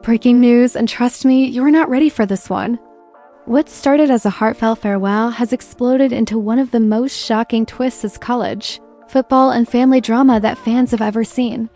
Breaking news, and trust me, you're not ready for this one. What started as a heartfelt farewell has exploded into one of the most shocking twists as college, football, and family drama that fans have ever seen.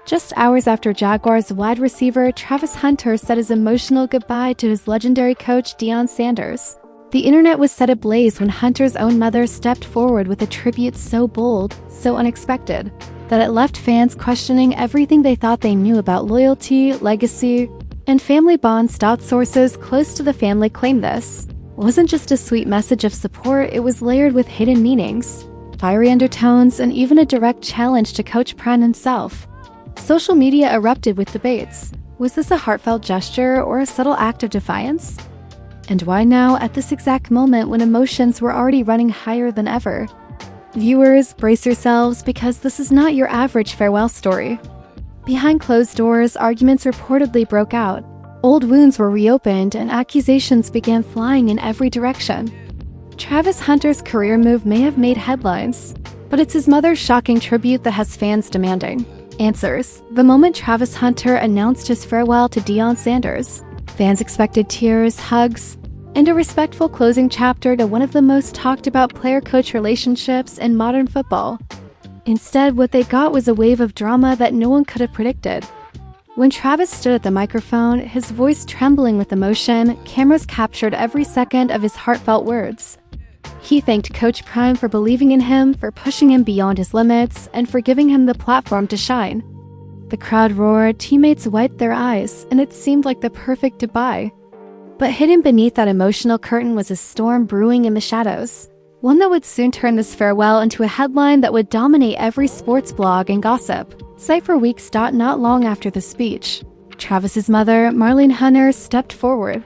Just hours after Jaguars wide receiver Travis Hunter said his emotional goodbye to his legendary coach Deion Sanders, the internet was set ablaze when Hunter's own mother stepped forward with a tribute so bold, so unexpected, that it left fans questioning everything they thought they knew about loyalty, legacy, and family bonds. Sources close to the family claim this wasn't just a sweet message of support, it was layered with hidden meanings, fiery undertones, and even a direct challenge to Coach Prime himself. Social media erupted with debates. Was this a heartfelt gesture or a subtle act of defiance? And why now, at this exact moment when emotions were already running higher than ever? Viewers, brace yourselves, because this is not your average farewell story. Behind closed doors, arguments reportedly broke out. Old wounds were reopened, and accusations began flying in every direction. Travis Hunter's career move may have made headlines, but it's his mother's shocking tribute that has fans demanding answers. The moment Travis Hunter announced his farewell to Deion Sanders, fans expected tears, hugs, and a respectful closing chapter to one of the most talked about player-coach relationships in modern football. Instead, what they got was a wave of drama that no one could have predicted. When Travis stood at the microphone, his voice trembling with emotion, cameras captured every second of his heartfelt words. He thanked Coach Prime for believing in him, for pushing him beyond his limits, and for giving him the platform to shine. The crowd roared, teammates wiped their eyes, and it seemed like the perfect goodbye. But hidden beneath that emotional curtain was a storm brewing in the shadows, one that would soon turn this farewell into a headline that would dominate every sports blog and gossip site for weeks. Not long after the speech, Travis's mother, Marlene Hunter, stepped forward.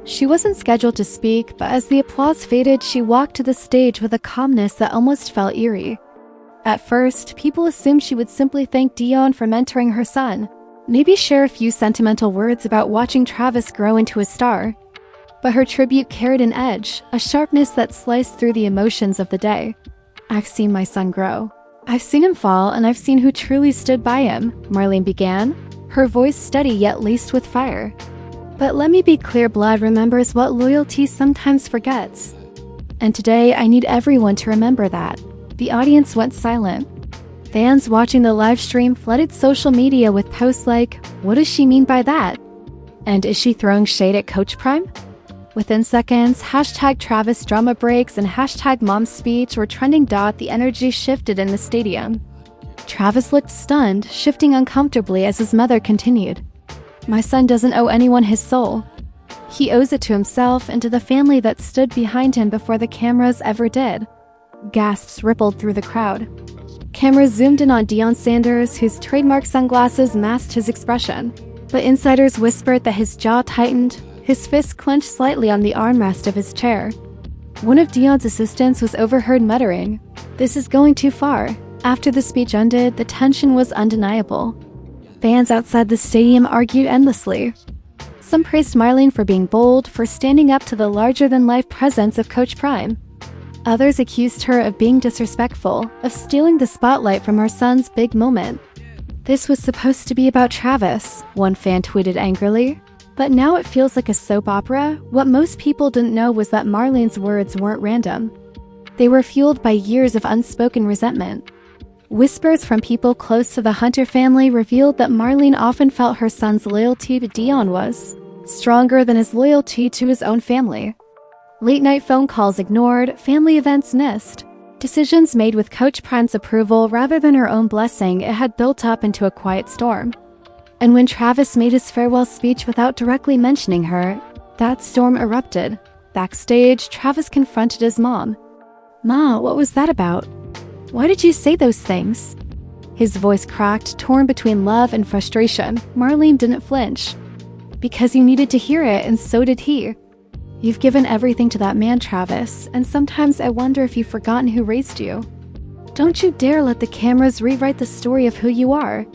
She wasn't scheduled to speak, but as the applause faded, she walked to the stage with a calmness that almost felt eerie. At first, people assumed she would simply thank Deion for mentoring her son, maybe share a few sentimental words about watching Travis grow into a star. But her tribute carried an edge, a sharpness that sliced through the emotions of the day. "I've seen my son grow. I've seen him fall, and I've seen who truly stood by him," Marlene began, her voice steady yet laced with fire. "But let me be clear, blood remembers what loyalty sometimes forgets. And today, I need everyone to remember that." The audience went silent. Fans watching the live stream flooded social media with posts like, "What does she mean by that?" and "Is she throwing shade at Coach Prime?" Within seconds, hashtag Travis drama breaks and hashtag mom's speech were trending. The energy shifted in the stadium. Travis looked stunned, shifting uncomfortably as his mother continued. "My son doesn't owe anyone his soul. He owes it to himself and to the family that stood behind him before the cameras ever did." Gasps rippled through the crowd. Cameras zoomed in on Deion Sanders, whose trademark sunglasses masked his expression. But insiders whispered that his jaw tightened, his fist clenched slightly on the armrest of his chair. One of Deion's assistants was overheard muttering, "This is going too far." After the speech ended, the tension was undeniable. Fans outside the stadium argued endlessly. Some praised Marlene for being bold, for standing up to the larger-than-life presence of Coach Prime. Others accused her of being disrespectful, of stealing the spotlight from her son's big moment. "This was supposed to be about Travis," one fan tweeted angrily. "But now it feels like a soap opera." What most people didn't know was that Marlene's words weren't random. They were fueled by years of unspoken resentment. Whispers from people close to the Hunter family revealed that Marlene often felt her son's loyalty to Deion was stronger than his loyalty to his own family. Late-night phone calls ignored, family events missed. Decisions made with Coach Prime's approval rather than her own blessing. It had built up into a quiet storm. And when Travis made his farewell speech without directly mentioning her, that storm erupted. Backstage, Travis confronted his mom. "Ma, what was that about? Why did you say those things?" His voice cracked, torn between love and frustration. Marlene didn't flinch. "Because you needed to hear it, and so did he. You've given everything to that man, Travis, and sometimes I wonder if you've forgotten who raised you. Don't you dare let the cameras rewrite the story of who you are."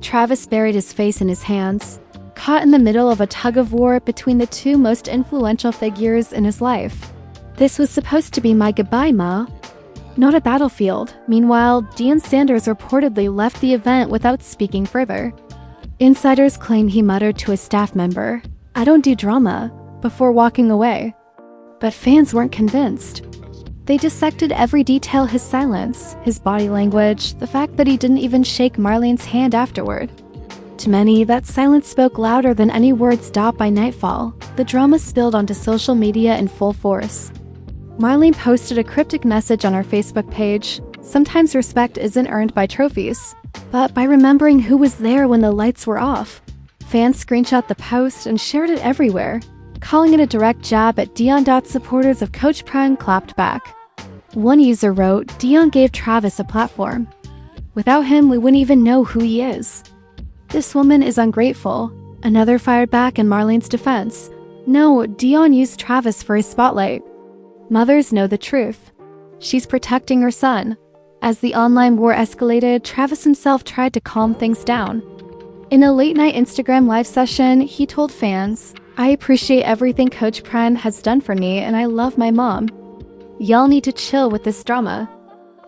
Travis buried his face in his hands, caught in the middle of a tug-of-war between the two most influential figures in his life. "This was supposed to be my goodbye, Ma, not a battlefield." Meanwhile, Deion Sanders reportedly left the event without speaking further. Insiders claim he muttered to a staff member, "I don't do drama," before walking away. But fans weren't convinced. They dissected every detail: his silence, his body language, the fact that he didn't even shake Marlene's hand afterward. To many, that silence spoke louder than any words. By nightfall, the drama spilled onto social media in full force. Marlene posted a cryptic message on her Facebook page: "Sometimes respect isn't earned by trophies, but by remembering who was there when the lights were off." Fans screenshot the post and shared it everywhere, calling it a direct jab at Deion. Supporters of Coach Prime clapped back. One user wrote, "Deion gave Travis a platform. Without him, we wouldn't even know who he is. This woman is ungrateful." Another fired back in Marlene's defense. "No, Deion used Travis for his spotlight. Mothers know the truth. She's protecting her son." As the online war escalated, Travis himself tried to calm things down. In a late-night Instagram live session, he told fans, "I appreciate everything Coach Prime has done for me, and I love my mom. Y'all need to chill with this drama.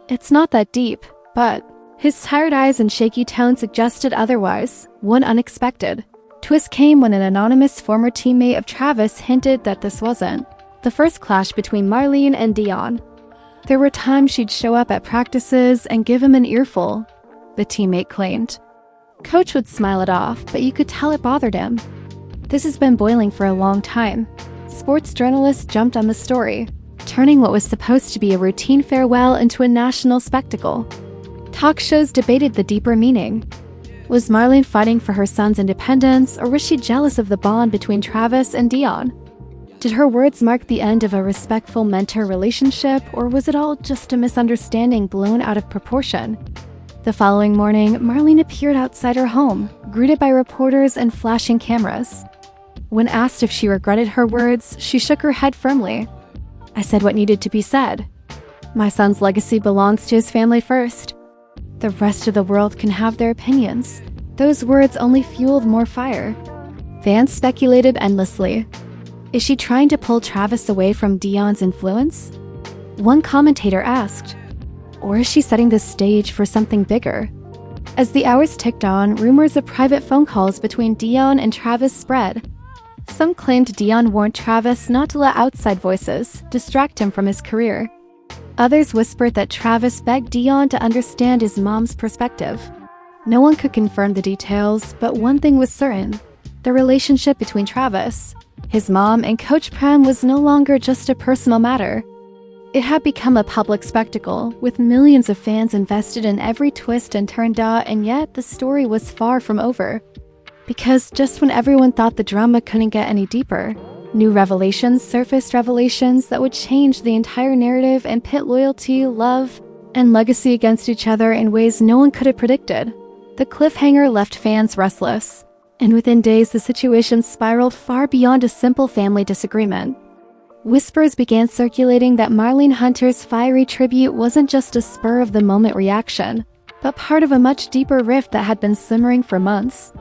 It's not that deep," but his tired eyes and shaky tone suggested otherwise. One unexpected twist came when an anonymous former teammate of Travis hinted that this wasn't the first clash between Marlene and Deion. There were times she'd show up at practices and give him an earful, the teammate claimed. Coach would smile it off, but you could tell it bothered him. This has been boiling for a long time. Sports journalists jumped on the story, turning what was supposed to be a routine farewell into a national spectacle. Talk shows debated the deeper meaning. Was Marlene fighting for her son's independence, or was she jealous of the bond between Travis and Deion? Did her words mark the end of a respectful mentor relationship, or was it all just a misunderstanding blown out of proportion? The following morning, Marlene appeared outside her home, greeted by reporters and flashing cameras. When asked if she regretted her words, she shook her head firmly. "I said what needed to be said. My son's legacy belongs to his family first. The rest of the world can have their opinions." Those words only fueled more fire. Fans speculated endlessly. Is she trying to pull Travis away from Deion's influence? One commentator asked. Or is she setting the stage for something bigger? As the hours ticked on, rumors of private phone calls between Deion and Travis spread. Some claimed Deion warned Travis not to let outside voices distract him from his career. Others whispered that Travis begged Deion to understand his mom's perspective. No one could confirm the details, but one thing was certain. The relationship between Travis, his mom, and Coach Prime was no longer just a personal matter. It had become a public spectacle, with millions of fans invested in every twist and turn. And yet, the story was far from over. Because just when everyone thought the drama couldn't get any deeper, new revelations surfaced, revelations that would change the entire narrative and pit loyalty, love, and legacy against each other in ways no one could have predicted. The cliffhanger left fans restless, and within days the situation spiraled far beyond a simple family disagreement. Whispers began circulating that Marlene Hunter's fiery tribute wasn't just a spur-of-the-moment reaction, but part of a much deeper rift that had been simmering for months.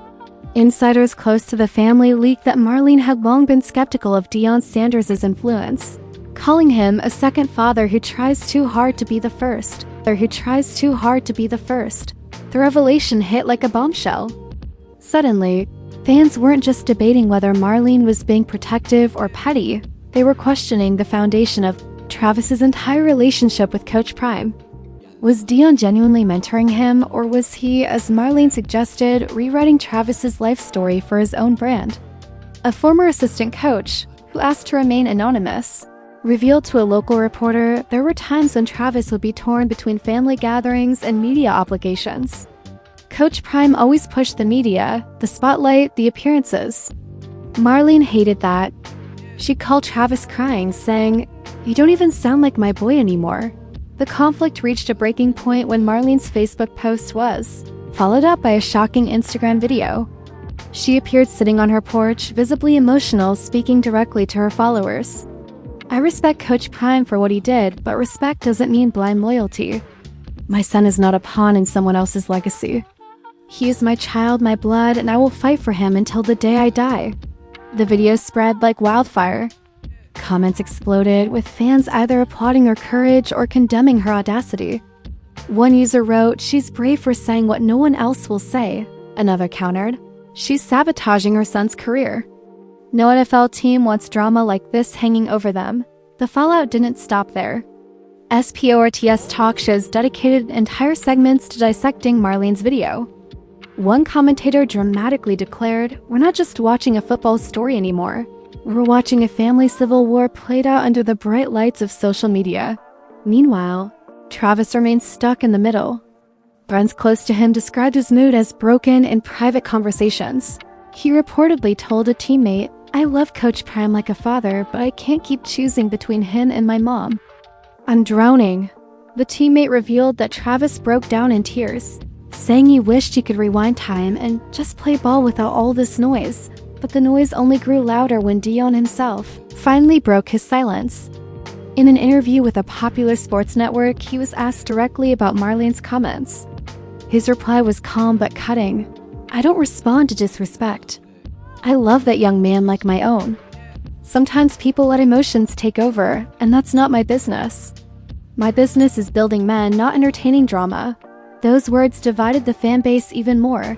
Insiders close to the family leaked that Marlene had long been skeptical of Deion Sanders' influence, calling him a second father who tries too hard to be the first. The revelation hit like a bombshell. Suddenly, fans weren't just debating whether Marlene was being protective or petty. They were questioning the foundation of Travis's entire relationship with Coach Prime. Was Deion genuinely mentoring him, or was he, as Marlene suggested, rewriting Travis's life story for his own brand? A former assistant coach, who asked to remain anonymous, revealed to a local reporter there were times when Travis would be torn between family gatherings and media obligations. Coach Prime always pushed the media, the spotlight, the appearances. Marlene hated that. She called Travis crying, saying, "You don't even sound like my boy anymore." The conflict reached a breaking point when Marlene's Facebook post was followed up by a shocking Instagram video. She appeared sitting on her porch, visibly emotional, speaking directly to her followers. "I respect Coach Prime for what he did, but respect doesn't mean blind loyalty. My son is not a pawn in someone else's legacy. He is my child, my blood, and I will fight for him until the day I die." The video spread like wildfire. Comments exploded, with fans either applauding her courage or condemning her audacity. One user wrote, "She's brave for saying what no one else will say." Another countered, She's sabotaging her son's career. No NFL team wants drama like this hanging over them. The fallout didn't stop there. SPORTS talk shows dedicated entire segments to dissecting Marlene's video. One commentator dramatically declared, "We're not just watching a football story anymore. We're watching a family civil war played out under the bright lights of social media." Meanwhile, Travis remains stuck in the middle. Friends close to him described his mood as broken in private conversations. He reportedly told a teammate, "I love Coach Prime like a father, but I can't keep choosing between him and my mom. I'm drowning." The teammate revealed that Travis broke down in tears, saying he wished he could rewind time and just play ball without all this noise. But the noise only grew louder when Deion himself finally broke his silence. In an interview with a popular sports network, he was asked directly about Marlene's comments. His reply was calm but cutting. "I don't respond to disrespect. I love that young man like my own. Sometimes people let emotions take over, and that's not my business. My business is building men, not entertaining drama." Those words divided the fan base even more.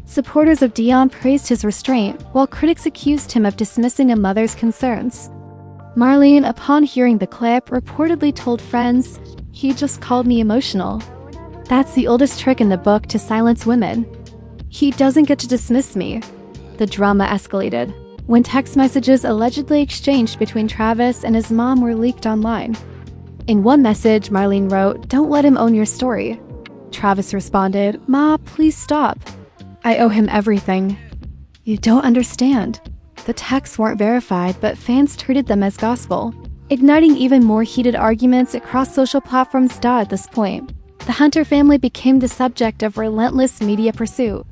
Supporters of Deion praised his restraint, while critics accused him of dismissing a mother's concerns. Marlene, upon hearing the clip, reportedly told friends, "He just called me emotional. That's the oldest trick in the book to silence women. He doesn't get to dismiss me." The drama escalated when text messages allegedly exchanged between Travis and his mom were leaked online. In one message, Marlene wrote, "Don't let him own your story." Travis responded, "Ma, please stop. I owe him everything." "You don't understand." The texts weren't verified, but fans treated them as gospel, igniting even more heated arguments across social platforms. At this point, the Hunter family became the subject of relentless media pursuit.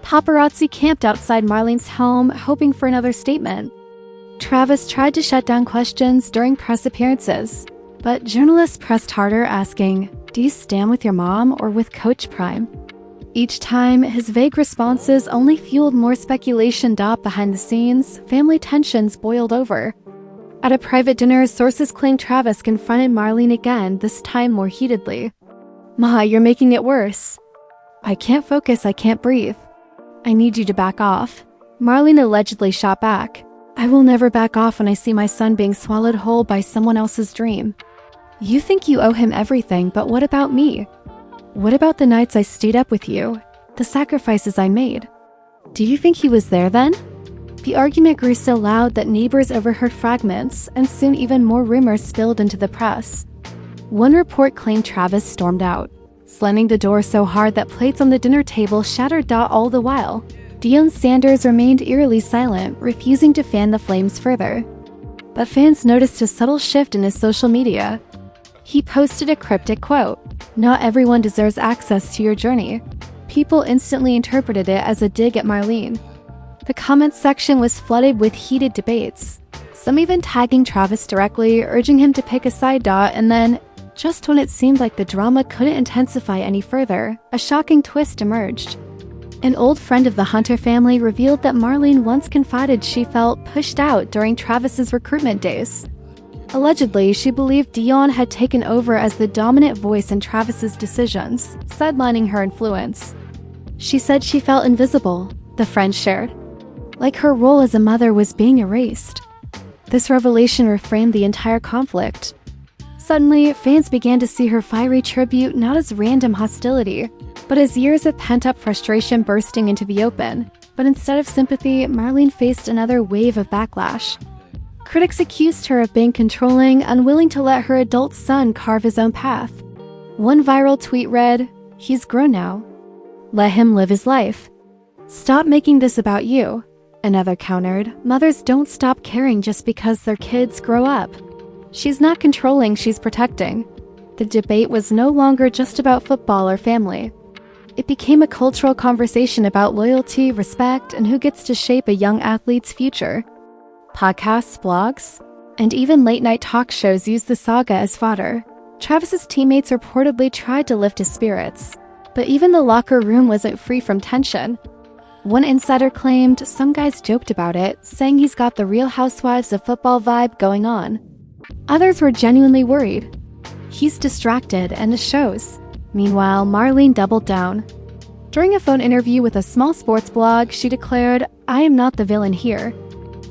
Paparazzi camped outside Marlene's home, hoping for another statement. Travis tried to shut down questions during press appearances, but journalists pressed harder, asking, "Do you stand with your mom or with Coach Prime?" Each time, his vague responses only fueled more speculation. Behind the scenes, family tensions boiled over. At a private dinner, sources claimed Travis confronted Marlene again, this time more heatedly. "Ma, you're making it worse. I can't focus, I can't breathe. I need you to back off." Marlene allegedly shot back, "I will never back off when I see my son being swallowed whole by someone else's dream. You think you owe him everything, but what about me? What about the nights I stayed up with you? The sacrifices I made? Do you think he was there then?" The argument grew so loud that neighbors overheard fragments, and soon even more rumors spilled into the press. One report claimed Travis stormed out, slamming the door so hard that plates on the dinner table shattered. All the while, Deion Sanders remained eerily silent, refusing to fan the flames further. But fans noticed a subtle shift in his social media. He posted a cryptic quote, "Not everyone deserves access to your journey." People instantly interpreted it as a dig at Marlene. The comments section was flooded with heated debates, some even tagging Travis directly, urging him to pick a side. And then, just when it seemed like the drama couldn't intensify any further, a shocking twist emerged. An old friend of the Hunter family revealed that Marlene once confided she felt pushed out during Travis's recruitment days. Allegedly, she believed Deion had taken over as the dominant voice in Travis's decisions, sidelining her influence. She said she felt invisible, the friend shared, like her role as a mother was being erased. This revelation reframed the entire conflict. Suddenly, fans began to see her fiery tribute not as random hostility, but as years of pent-up frustration bursting into the open. But instead of sympathy, Marlene faced another wave of backlash. Critics accused her of being controlling, unwilling to let her adult son carve his own path. One viral tweet read, "He's grown now. Let him live his life. Stop making this about you." Another countered, "Mothers don't stop caring just because their kids grow up. She's not controlling, she's protecting." The debate was no longer just about football or family. It became a cultural conversation about loyalty, respect, and who gets to shape a young athlete's future. Podcasts, blogs, and even late-night talk shows used the saga as fodder. Travis's teammates reportedly tried to lift his spirits, but even the locker room wasn't free from tension. One insider claimed some guys joked about it, saying he's got the Real Housewives of football vibe going on. Others were genuinely worried. He's distracted, and it shows. Meanwhile, Marlene doubled down. During a phone interview with a small sports blog, she declared, "I am not the villain here.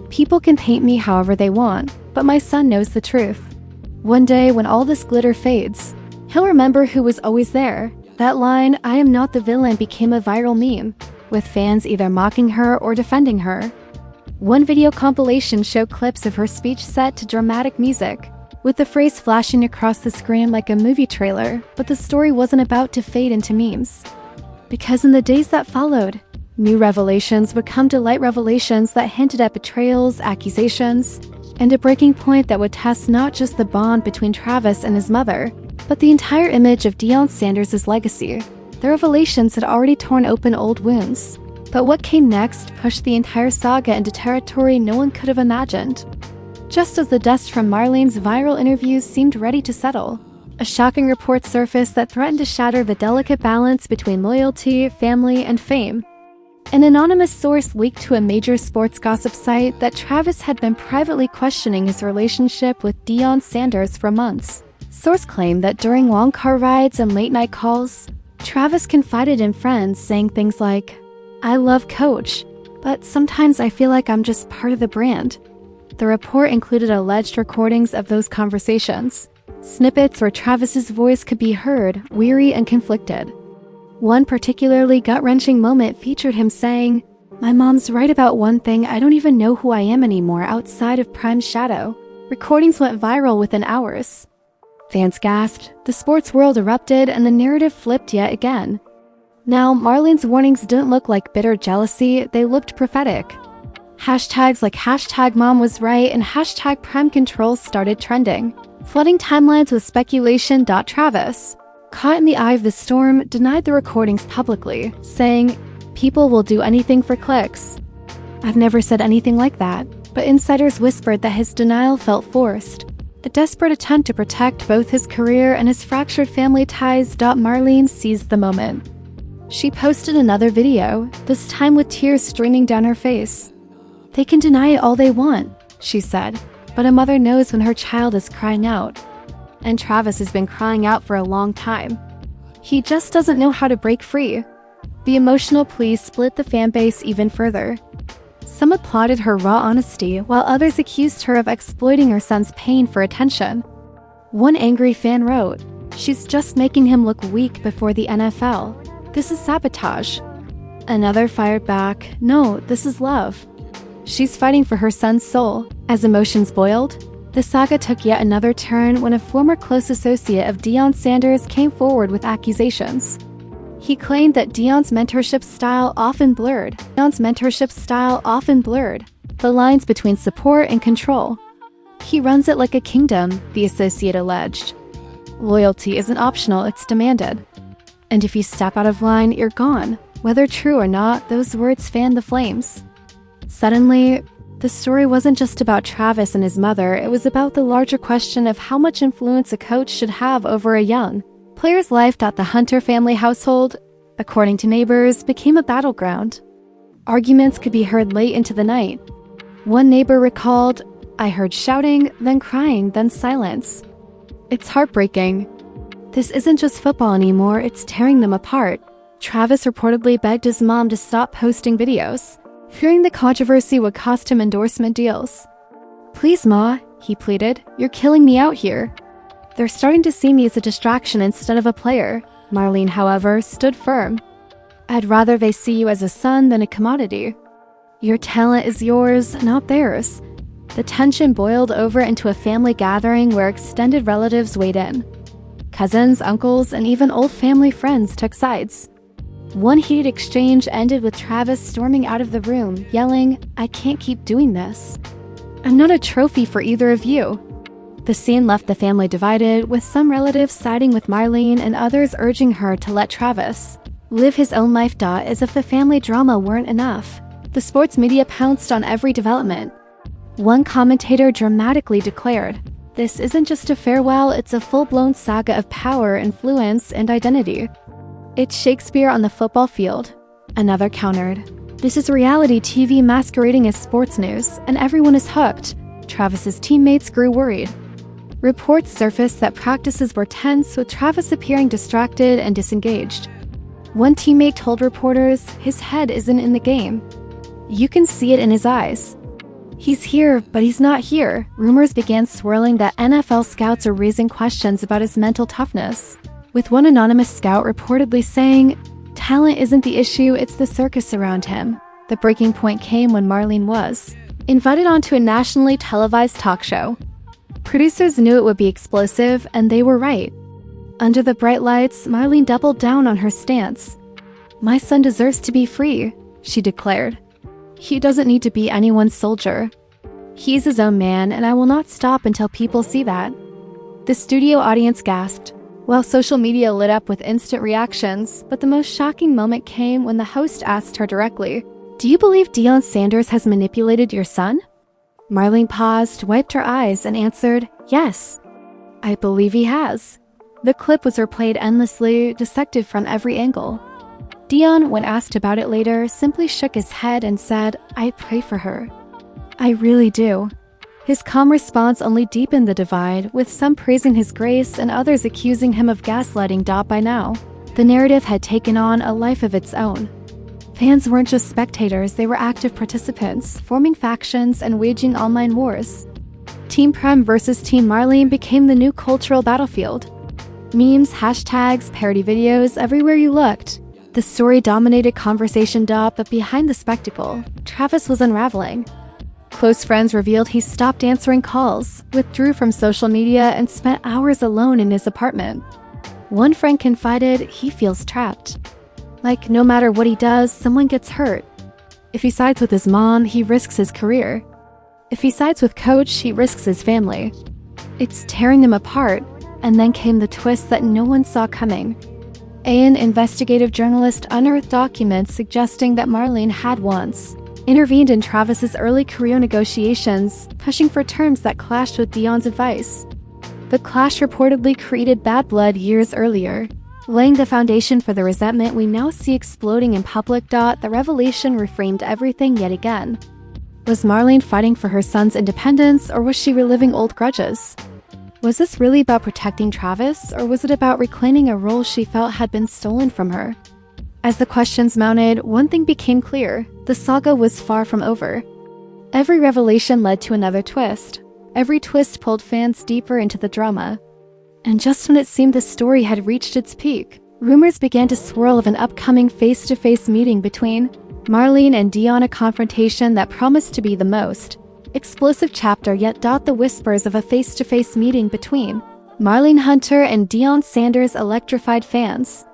People can paint me however they want, but my son knows the truth. One day, when all this glitter fades, he'll remember who was always there." That line, "I am not the villain," became a viral meme, with fans either mocking her or defending her. One video compilation showed clips of her speech set to dramatic music, with the phrase flashing across the screen like a movie trailer, but the story wasn't about to fade into memes. Because in the days that followed, new revelations would come to light, revelations that hinted at betrayals, accusations, and a breaking point that would test not just the bond between Travis and his mother, but the entire image of Deion Sanders' legacy. The revelations had already torn open old wounds, but what came next pushed the entire saga into territory no one could have imagined. Just as the dust from Marlene's viral interviews seemed ready to settle, a shocking report surfaced that threatened to shatter the delicate balance between loyalty, family, and fame. An anonymous source leaked to a major sports gossip site that Travis had been privately questioning his relationship with Deion Sanders for months. Source claimed that during long car rides and late-night calls, Travis confided in friends, saying things like, "I love Coach, but sometimes I feel like I'm just part of the brand." The report included alleged recordings of those conversations, snippets where Travis's voice could be heard, weary and conflicted. One particularly gut-wrenching moment featured him saying, "My mom's right about one thing, I don't even know who I am anymore outside of Prime's shadow." Recordings went viral within hours. Fans gasped, the sports world erupted, and the narrative flipped yet again. Now, Marlene's warnings didn't look like bitter jealousy, they looked prophetic. Hashtags like #MomWasRight and #PrimeControl started trending, flooding timelines with speculation. Travis, caught in the eye of the storm, denied the recordings publicly, saying, "People will do anything for clicks." "I've never said anything like that," but insiders whispered that his denial felt forced, a desperate attempt to protect both his career and his fractured family ties. Marlene seized the moment. She posted another video, this time with tears streaming down her face. "They can deny it all they want," she said, "but a mother knows when her child is crying out." And Travis has been crying out for a long time. He just doesn't know how to break free. The emotional plea split the fanbase even further. Some applauded her raw honesty, while others accused her of exploiting her son's pain for attention. One angry fan wrote, "She's just making him look weak before the NFL. This is sabotage." Another fired back, "No, this is love. She's fighting for her son's soul." As emotions boiled, the saga took yet another turn when a former close associate of Deion Sanders came forward with accusations. He claimed that Deion's mentorship style often blurred the lines between support and control. "He runs it like a kingdom," the associate alleged. "Loyalty isn't optional, it's demanded. And if you step out of line, you're gone." Whether true or not, those words fanned the flames. Suddenly, the story wasn't just about Travis and his mother, it was about the larger question of how much influence a coach should have over a young player's life. The Hunter family household, according to neighbors, became a battleground. Arguments could be heard late into the night. One neighbor recalled, "I heard shouting, then crying, then silence. It's heartbreaking. This isn't just football anymore, it's tearing them apart." Travis reportedly begged his mom to stop posting videos, fearing the controversy would cost him endorsement deals. "Please, Ma," he pleaded, "you're killing me out here. They're starting to see me as a distraction instead of a player." Marlene, however, stood firm. "I'd rather they see you as a son than a commodity. Your talent is yours, not theirs." The tension boiled over into a family gathering where extended relatives weighed in. Cousins, uncles, and even old family friends took sides. One heated exchange ended with Travis storming out of the room, yelling, "I can't keep doing this. I'm not a trophy for either of you." The scene left the family divided, with some relatives siding with Marlene and others urging her to let Travis live his own life. As if the family drama weren't enough, the sports media pounced on every development. One commentator dramatically declared, "This isn't just a farewell, it's a full-blown saga of power, influence, and identity. It's Shakespeare on the football field." Another countered, "This is reality TV masquerading as sports news, and everyone is hooked." Travis's teammates grew worried. Reports surfaced that practices were tense, with Travis appearing distracted and disengaged. One teammate told reporters his head isn't in the game. You can see it in his eyes. He's here, but he's not here. Rumors began swirling that NFL scouts are raising questions about his mental toughness, with one anonymous scout reportedly saying, "Talent isn't the issue, it's the circus around him." The breaking point came when Marlene was invited onto a nationally televised talk show. Producers knew it would be explosive, and they were right. Under the bright lights, Marlene doubled down on her stance. "My son deserves to be free," she declared. "He doesn't need to be anyone's soldier. He's his own man, and I will not stop until people see that." The studio audience gasped, while social media lit up with instant reactions, but the most shocking moment came when the host asked her directly, "Do you believe Deion Sanders has manipulated your son?" Marlene paused, wiped her eyes, and answered, "Yes, I believe he has." The clip was replayed endlessly, dissected from every angle. Deion, when asked about it later, simply shook his head and said, "I pray for her. I really do." His calm response only deepened the divide, with some praising his grace and others accusing him of gaslighting. By now, the narrative had taken on a life of its own. Fans weren't just spectators, they were active participants, forming factions and waging online wars. Team Prem versus Team Marlene became the new cultural battlefield. Memes, hashtags, parody videos, everywhere you looked. The story dominated conversation. But behind the spectacle, Travis was unraveling. Close friends revealed he stopped answering calls, withdrew from social media, and spent hours alone in his apartment. One friend confided he feels trapped. Like, no matter what he does, someone gets hurt. If he sides with his mom, he risks his career. If he sides with Coach, he risks his family. It's tearing him apart. And then came the twist that no one saw coming. An investigative journalist unearthed documents suggesting that Marlene had once intervened in Travis's early career negotiations, pushing for terms that clashed with Deion's advice. The clash reportedly created bad blood years earlier, laying the foundation for the resentment we now see exploding in public. The revelation reframed everything yet again. Was Marlene fighting for her son's independence, or was she reliving old grudges? Was this really about protecting Travis, or was it about reclaiming a role she felt had been stolen from her? As the questions mounted, one thing became clear: the saga was far from over. Every revelation led to another twist. Every twist pulled fans deeper into the drama. And just when it seemed the story had reached its peak, rumors began to swirl of an upcoming face-to-face meeting between Marlene and Deion, a confrontation that promised to be the most explosive chapter yet. The whispers of a face-to-face meeting between Marlene Hunter and Deion Sanders electrified fans.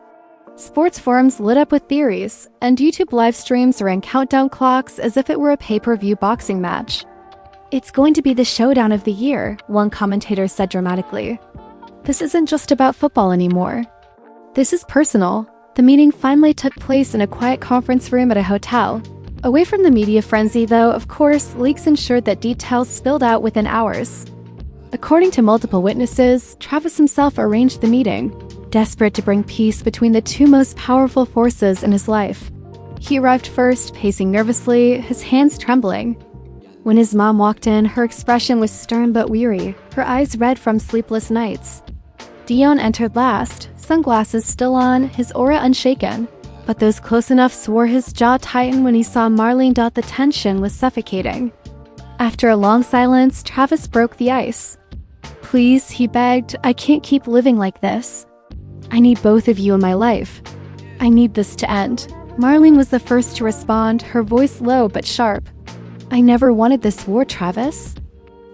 Sports forums lit up with theories, and YouTube live streams ran countdown clocks as if it were a pay-per-view boxing match. "It's going to be the showdown of the year," one commentator said dramatically. "This isn't just about football anymore. This is personal." The meeting finally took place in a quiet conference room at a hotel. Away from the media frenzy, though, of course, leaks ensured that details spilled out within hours. According to multiple witnesses, Travis himself arranged the meeting, desperate to bring peace between the two most powerful forces in his life. He arrived first, pacing nervously, his hands trembling. When his mom walked in, her expression was stern but weary, her eyes red from sleepless nights. Deion entered last, sunglasses still on, his aura unshaken. But those close enough swore his jaw tightened when he saw Marlene. The tension was suffocating. After a long silence, Travis broke the ice. "Please," he begged, "I can't keep living like this. I need both of you in my life. I need this to end." Marlene was the first to respond, her voice low but sharp. "I never wanted this war, Travis.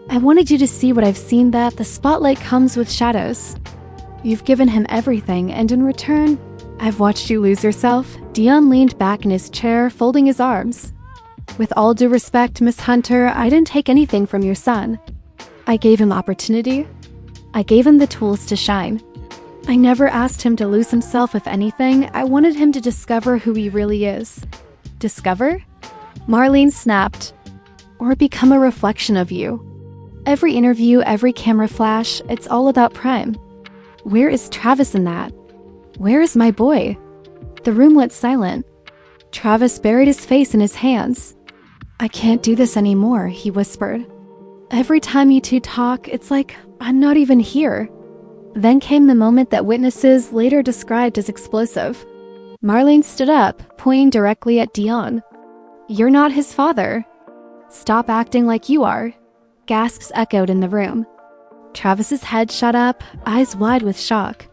I wanted you to see what I've seen, that the spotlight comes with shadows. You've given him everything, and in return, I've watched you lose yourself." Deion leaned back in his chair, folding his arms. "With all due respect, Miss Hunter, I didn't take anything from your son. I gave him opportunity. I gave him the tools to shine. I never asked him to lose himself. If anything, I wanted him to discover who he really is." "Discover?" Marlene snapped. "Or become a reflection of you. Every interview, every camera flash, it's all about Prime. Where is Travis in that? Where is my boy?" The room went silent. Travis buried his face in his hands. "I can't do this anymore," he whispered. "Every time you two talk, it's like I'm not even here." Then came the moment that witnesses later described as explosive. Marlene stood up, pointing directly at Deion. "You're not his father." "Stop acting like you are." Gasps echoed in the room. Travis's head shot up, eyes wide with shock.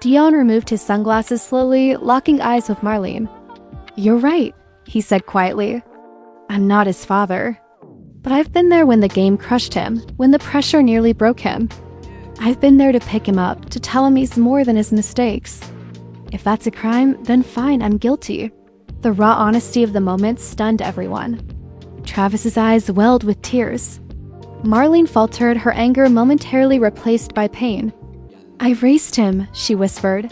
Deion removed his sunglasses slowly, locking eyes with Marlene. "You're right," he said quietly. "I'm not his father. But I've been there when the game crushed him, when the pressure nearly broke him. I've been there to pick him up, to tell him he's more than his mistakes. If that's a crime, then fine, I'm guilty." The raw honesty of the moment stunned everyone. Travis's eyes welled with tears. Marlene faltered, her anger momentarily replaced by pain. "I raised him," she whispered.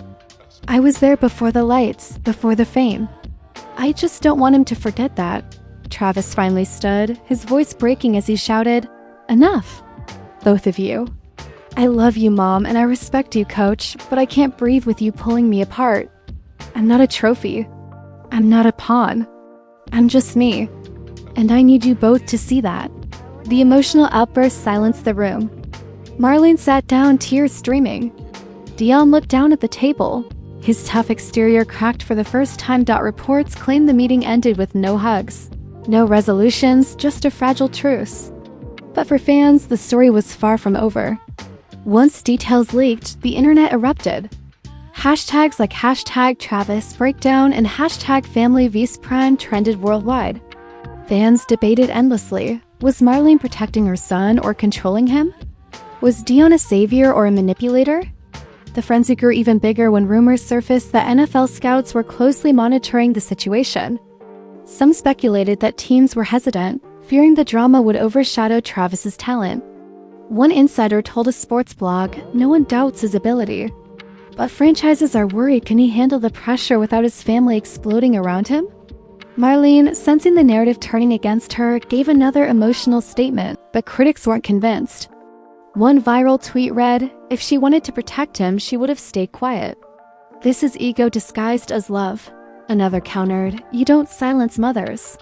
"I was there before the lights, before the fame. I just don't want him to forget that." Travis finally stood, his voice breaking as he shouted, "Enough! Both of you. I love you, Mom, and I respect you, Coach, but I can't breathe with you pulling me apart. I'm not a trophy. I'm not a pawn. I'm just me. And I need you both to see that." The emotional outburst silenced the room. Marlene sat down, tears streaming. Deion looked down at the table. His tough exterior cracked for the first time. Reports claimed the meeting ended with no hugs. No resolutions, just a fragile truce. But for fans, the story was far from over. Once details leaked, the internet erupted. Hashtags like #TravisBreakdown and #FamilyVsPrime trended worldwide. Fans debated endlessly. Was Marlene protecting her son or controlling him? Was Deion a savior or a manipulator? The frenzy grew even bigger when rumors surfaced that NFL scouts were closely monitoring the situation. Some speculated that teams were hesitant, fearing the drama would overshadow Travis's talent. One insider told a sports blog, "No one doubts his ability. But franchises are worried, can he handle the pressure without his family exploding around him?" Marlene, sensing the narrative turning against her, gave another emotional statement, but critics weren't convinced. One viral tweet read, "If she wanted to protect him, she would have stayed quiet. This is ego disguised as love." Another countered, "You don't silence mothers."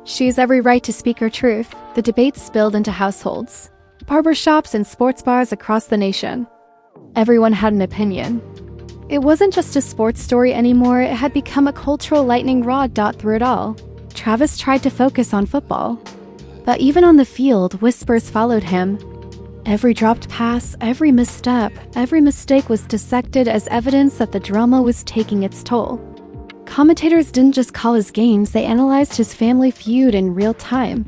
She has every right to speak her truth. The debate spilled into households, barbershops, and sports bars across the nation. Everyone had an opinion. It wasn't just a sports story anymore, it had become a cultural lightning rod through it all. Travis tried to focus on football. But even on the field, whispers followed him. Every dropped pass, every misstep, every mistake was dissected as evidence that the drama was taking its toll. Commentators didn't just call his games, they analyzed his family feud in real time.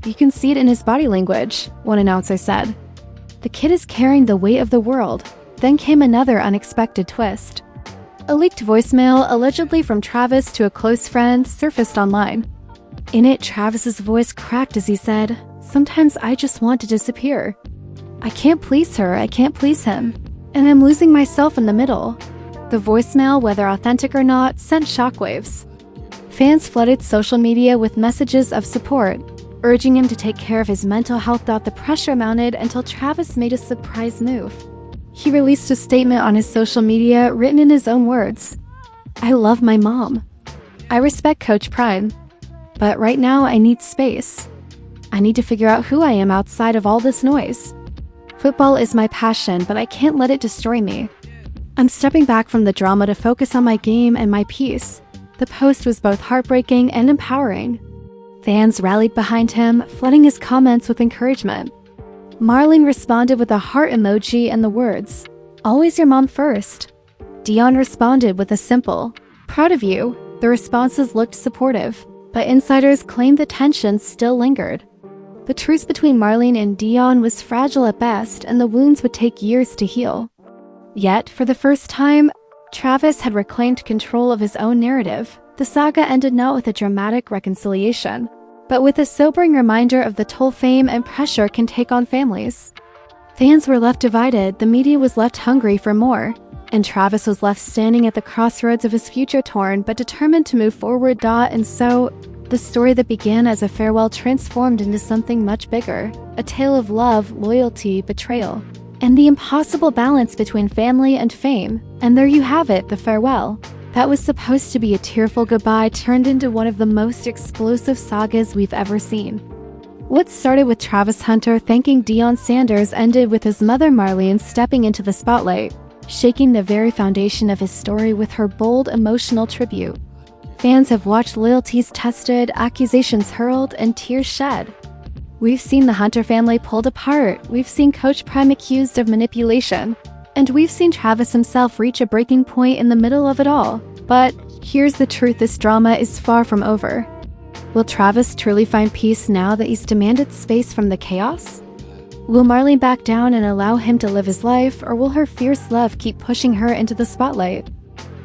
"You can see it in his body language," one announcer said. "The kid is carrying the weight of the world." Then came another unexpected twist. A leaked voicemail, allegedly from Travis to a close friend, surfaced online. In it, Travis's voice cracked as he said, "Sometimes I just want to disappear. I can't please her, I can't please him, and I'm losing myself in the middle." The voicemail, whether authentic or not, sent shockwaves. Fans flooded social media with messages of support, urging him to take care of his mental health. The pressure mounted until Travis made a surprise move. He released a statement on his social media, written in his own words. "I love my mom. I respect Coach Prime. But right now I need space. I need to figure out who I am outside of all this noise. Football is my passion, but I can't let it destroy me. I'm stepping back from the drama to focus on my game and my peace." The post was both heartbreaking and empowering. Fans rallied behind him, flooding his comments with encouragement. Marlene responded with a heart emoji and the words, "Always your mom first." Deion responded with a simple, "Proud of you." The responses looked supportive, but insiders claimed the tension still lingered. The truce between Marlene and Deion was fragile at best, and the wounds would take years to heal. Yet, for the first time, Travis had reclaimed control of his own narrative. The saga ended not with a dramatic reconciliation, but with a sobering reminder of the toll fame and pressure can take on families. Fans were left divided, the media was left hungry for more, and Travis was left standing at the crossroads of his future, torn but determined to move forward. And so, the story that began as a farewell transformed into something much bigger, a tale of love, loyalty, betrayal, and the impossible balance between family and fame. And there you have it, the farewell. That was supposed to be a tearful goodbye turned into one of the most explosive sagas we've ever seen. What started with Travis Hunter thanking Deion Sanders ended with his mother Marlene stepping into the spotlight. shaking the very foundation of his story with her bold, emotional tribute. Fans have watched loyalties tested, accusations hurled, and tears shed. We've seen the Hunter family pulled apart, we've seen Coach Prime accused of manipulation, and we've seen Travis himself reach a breaking point in the middle of it all. But here's the truth, this drama is far from over. Will Travis truly find peace now that he's demanded space from the chaos? Will Marlene back down and allow him to live his life, or will her fierce love keep pushing her into the spotlight?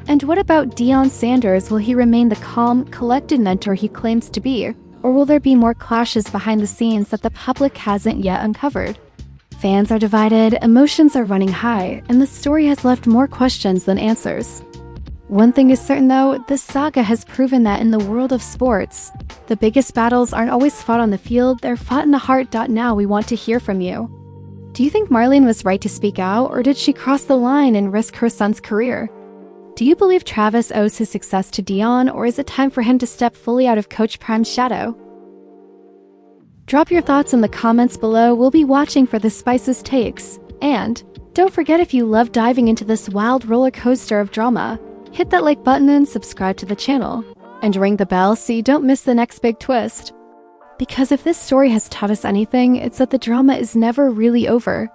And what about Deion Sanders? Will he remain the calm, collected mentor he claims to be? Or will there be more clashes behind the scenes that the public hasn't yet uncovered? Fans are divided, emotions are running high, and the story has left more questions than answers. One thing is certain though, this saga has proven that in the world of sports, the biggest battles aren't always fought on the field, they're fought in the heart. Now we want to hear from you. Do you think Marlene was right to speak out, or did she cross the line and risk her son's career? Do you believe Travis owes his success to Deion, or is it time for him to step fully out of Coach Prime's shadow? Drop your thoughts in the comments below. We'll be watching for the Spice's takes. And don't forget, if you love diving into this wild roller coaster of drama, hit that like button and subscribe to the channel. And ring the bell so you don't miss the next big twist. Because if this story has taught us anything, it's that the drama is never really over.